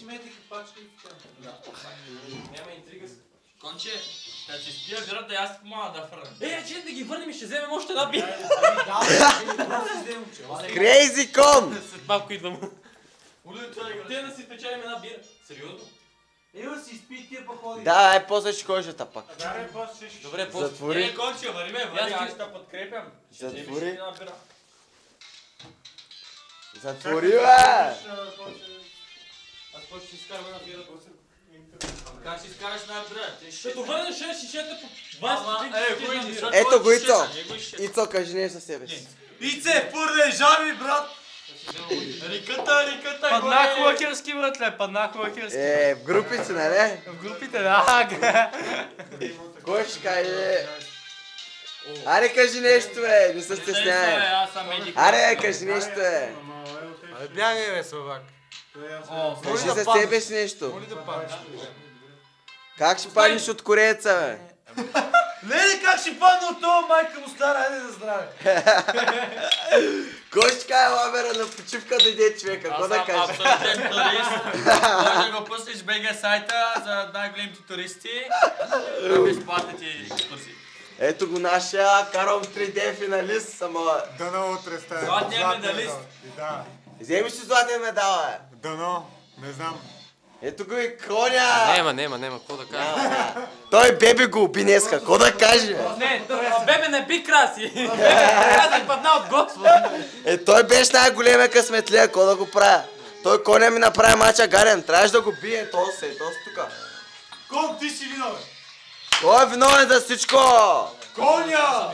мети капачка и така. Няма интрига. Конче, да си спия бирата, аз ти помага да фърна. Че да ги върнем и ще вземем още една бира. Crazy Con! След малко идвам. Те да си спечелим една бира. Сериозно? Ева си изпи тия па ходи. Да, после ще ходиш да пак. Добре, после. Затвори. Конче, вариме, аз ще подкрепям. Затвори. Затвори, бе! Аз после ще изкарвам една бира. Как ще изкараш една бира? Като върнеш шишета по 20 стотинки. Ето го Ицо. Ицо, кажи нещо за себе си. Ице, пурне, жаби, брат! Риката, Паднах лакерски, братле, паднах лакерски. В групите, нали? В групите, да. Кой ще каже? Аре, кажи нещо, бе, не се стеснявай. Аз съм медик. Аре, кажи нещо, бе. Абе, бягай, бе, Славак. Кажи за себе си нещо. Моли да паднеш. Как ще паднеш от корееца, бе? Леле, как ще падна от това, майка му стара, айде да здраве. Кой ще каже ламера на почивка дойде човека? Какво да каже? Абсолютен турист. Може да го пуснеш БГ сайта за най-големите туристи. Да безплатните екскурсии. Ето го нашия, карам 3D финалист, само... Дано утре стане. Златния медалист. Да. Вземи си златен медал, бе. Дано, не знам. Ето го и Коня. Нема, какво да кажа? Той бебе го уби днеска, какво да каже, бе? Не, бебе не би краси. Бебе падна от Господа. Той беше най-големия късметлия, какво да го правя? Той Коня ми направи мача гаден, трябваше да го бие, то тука. Кон, ти си виновен. Кой е виновен за всичко? Коня!